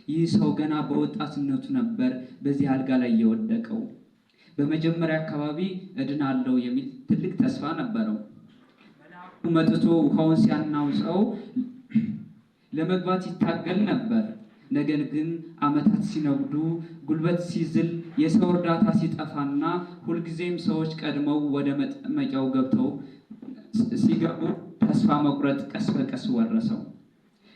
ይህ ሰው ገና በወጣትነቱ ነበር በዚህ አልጋ ላይ የወደቀው። በመጀመሪያ አካባቢ እድናለሁ የሚል ትልቅ ተስፋ ነበረው። መልአኩ መጥቶ ውሃውን ሲያናውፀው ለመግባት ይታገል ነበር። ነገር ግን ዓመታት ሲነጉዱ፣ ጉልበት ሲዝል፣ የሰው እርዳታ ሲጠፋና ሁልጊዜም ሰዎች ቀድመው ወደ መጠመቂያው ገብተው ሲገቡ ተስፋ መቁረጥ ቀስ በቀስ ወረሰው።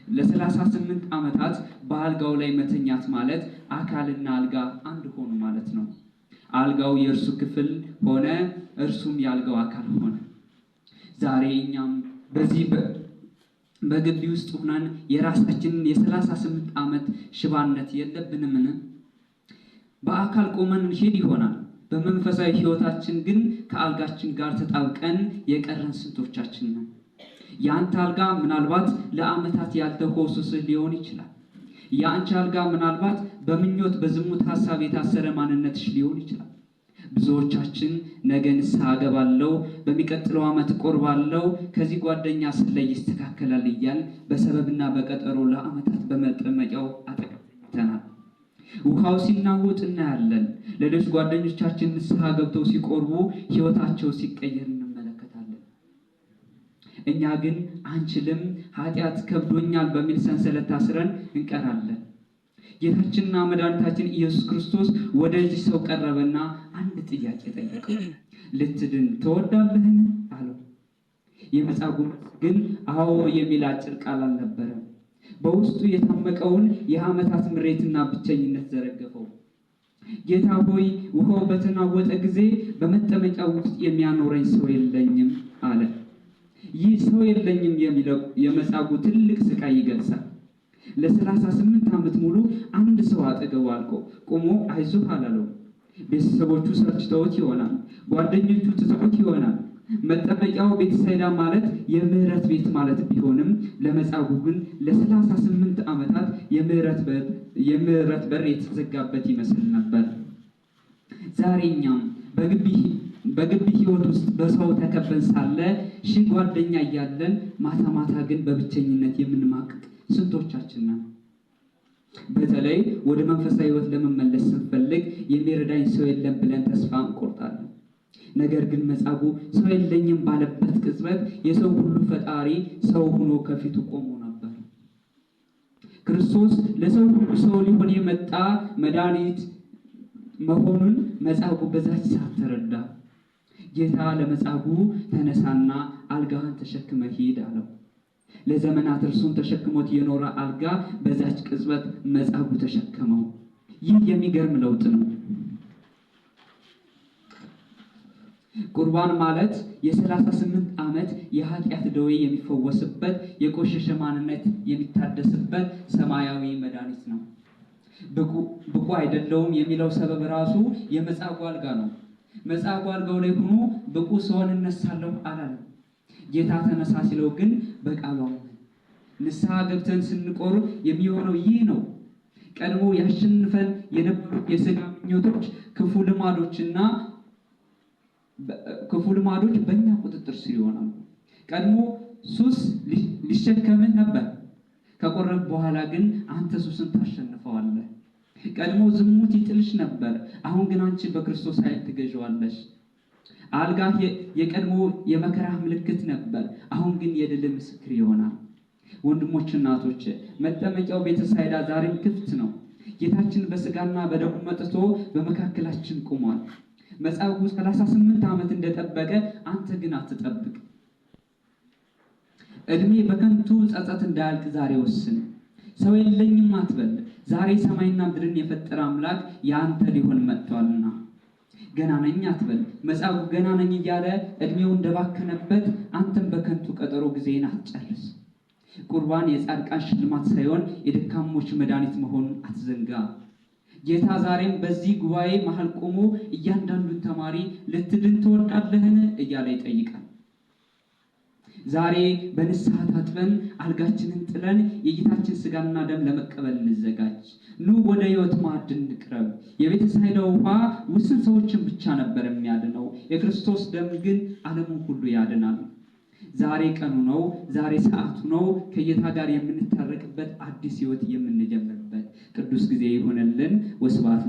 ለ38 ዓመታት በአልጋው ላይ መተኛት ማለት አካልና አልጋ አንድ ሆኑ ማለት ነው። አልጋው የእርሱ ክፍል ሆነ፣ እርሱም የአልጋው አካል ሆነ። ዛሬ እኛም በዚህ በግቢ ውስጥ ሆነን የራሳችንን የ38 ዓመት ሽባነት የለብንምን? በአካል ቆመን እንሄድ ይሆናል። በመንፈሳዊ ሕይወታችን ግን ከአልጋችን ጋር ተጣብቀን የቀረን ስንቶቻችን ነን? የአንተ አልጋ ምናልባት ለዓመታት ያልተኮሰስህ ሊሆን ይችላል። የአንቺ አልጋ ምናልባት በምኞት በዝሙት ሐሳብ የታሰረ ማንነትሽ ሊሆን ይችላል። ብዙዎቻችን ነገ ንስሐ እገባለሁ፣ በሚቀጥለው ዓመት እቆርባለሁ፣ ከዚህ ጓደኛ ስለይ ይስተካከላል እያል በሰበብና በቀጠሮ ለዓመታት በመጠመቂያው አጠቅተናል። ውሃው ሲናወጥ እናያለን። ሌሎች ጓደኞቻችን ንስሐ ገብተው ሲቆርቡ ሕይወታቸው ሲቀየር እንመለከታለን። እኛ ግን አንችልም፣ ኃጢአት ከብዶኛል በሚል ሰንሰለት ታስረን እንቀራለን። ጌታችንና መድኃኒታችን ኢየሱስ ክርስቶስ ወደዚህ ሰው ቀረበና አንድ ጥያቄ ጠየቀው። ልትድን ትወዳለህን አለው። የመጻጉዕ ግን አዎ የሚል አጭር ቃል አልነበረም። በውስጡ የታመቀውን የዓመታት ምሬትና ብቸኝነት ዘረገፈው። ጌታ ሆይ፣ ውሃው በተናወጠ ጊዜ በመጠመቂያው ውስጥ የሚያኖረኝ ሰው የለኝም አለ። ይህ ሰው የለኝም የሚለው የመጻጉዕ ትልቅ ስቃይ ይገልጻል። ለ38 ዓመት ሙሉ አንድ ሰው አጠገቡ አልቆ ቆሞ አይዞህ አላለው። ቤተሰቦቹ ሰልችተውት ይሆናል። ጓደኞቹ ትተውት ይሆናል። መጠመቂያው ቤተሳይዳ ማለት የምህረት ቤት ማለት ቢሆንም ለመጻጉዕ ግን ለ38 ዓመታት የምህረት በር የተዘጋበት ይመስል ነበር። ዛሬ እኛም በግቢ ሕይወት ውስጥ በሰው ተከበን ሳለ ሺህ ጓደኛ እያለን ማታ ማታ ግን በብቸኝነት የምንማቅቅ ስንቶቻችን ነን? በተለይ ወደ መንፈሳዊ ሕይወት ለመመለስ ስንፈልግ የሚረዳኝ ሰው የለም ብለን ተስፋ እንቆርጣለን። ነገር ግን መጻጉዕ ሰው የለኝም ባለበት ቅጽበት የሰው ሁሉ ፈጣሪ ሰው ሆኖ ከፊቱ ቆሞ ነበር። ክርስቶስ ለሰው ሁሉ ሰው ሊሆን የመጣ መድኃኒት መሆኑን መጻጉዕ በዛች ሰዓት ተረዳ። ጌታ ለመጻጉዕ ተነሳና አልጋህን ተሸክመ ሂድ አለው። ለዘመናት እርሱን ተሸክሞት የኖረ አልጋ በዛች ቅጽበት መጻጉዕ ተሸከመው። ይህ የሚገርም ለውጥ ነው። ቁርባን ማለት የ38 ዓመት የኃጢአት ደዌ የሚፈወስበት፣ የቆሸሸ ማንነት የሚታደስበት ሰማያዊ መድኃኒት ነው። ብቁ አይደለውም የሚለው ሰበብ ራሱ የመጻጉዕ አልጋ ነው። መጻጉዕ አልጋው ላይ ሆኖ ብቁ ስሆን እነሳለሁ አላለም። ጌታ ተነሳ ሲለው ግን በቃሉ ንስሐ ገብተን ስንቆርብ የሚሆነው ይህ ነው። ቀድሞ ያሸንፈን የነበሩት የሥጋ ምኞቶች፣ ክፉ ልማዶች በእኛ ቁጥጥር ስር ይሆናሉ። ቀድሞ ሱስ ሊሸከምህ ነበር። ከቆረብ በኋላ ግን አንተ ሱስን ታሸንፈዋለህ። ቀድሞ ዝሙት ይጥልሽ ነበር። አሁን ግን አንቺ በክርስቶስ ኃይል ትገዢዋለሽ። አልጋ የቀድሞ የመከራ ምልክት ነበር። አሁን ግን የድል ምስክር ይሆናል። ወንድሞች፣ እናቶች፣ መጠመቂያው ቤተሳይዳ ዛሬም ክፍት ነው። ጌታችን በሥጋና በደሙ መጥቶ በመካከላችን ቆሟል። መጻጉዕ 38 ዓመት እንደጠበቀ አንተ ግን አትጠብቅ። እድሜ በከንቱ ጸጸት እንዳያልቅ ዛሬ ወስን። ሰው የለኝም አትበል። ዛሬ ሰማይና ምድርን የፈጠረ አምላክ የአንተ ሊሆን መጥቷልና። ገና ነኝ አትበል። መጻጉዕ ገና ነኝ እያለ እድሜው እንደባከነበት አንተም በከንቱ ቀጠሮ ጊዜን አትጨርስ። ቁርባን የጻድቃን ሽልማት ሳይሆን የደካሞች መድኃኒት መሆኑን አትዘንጋ። ጌታ ዛሬም በዚህ ጉባኤ መሃል ቆሞ እያንዳንዱን ተማሪ ልትድን ትወዳለህን እያለ ይጠይቃል። ዛሬ በንስሐ ታጥበን አልጋችንን ጥለን የጌታችን ሥጋና ደም ለመቀበል እንዘጋጅ። ኑ ወደ ሕይወት ማዕድ እንቅረብ። የቤተሳይዳው ውሃ ውስን ሰዎችን ብቻ ነበር የሚያድነው። የክርስቶስ ደም ግን ዓለሙን ሁሉ ያድናል። ዛሬ ቀኑ ነው። ዛሬ ሰዓቱ ነው። ከጌታ ጋር የምንታረቅበት አዲስ አዲስ ሕይወት የምንጀምርበት ቅዱስ ጊዜ ይሆንልን። ወስብሐት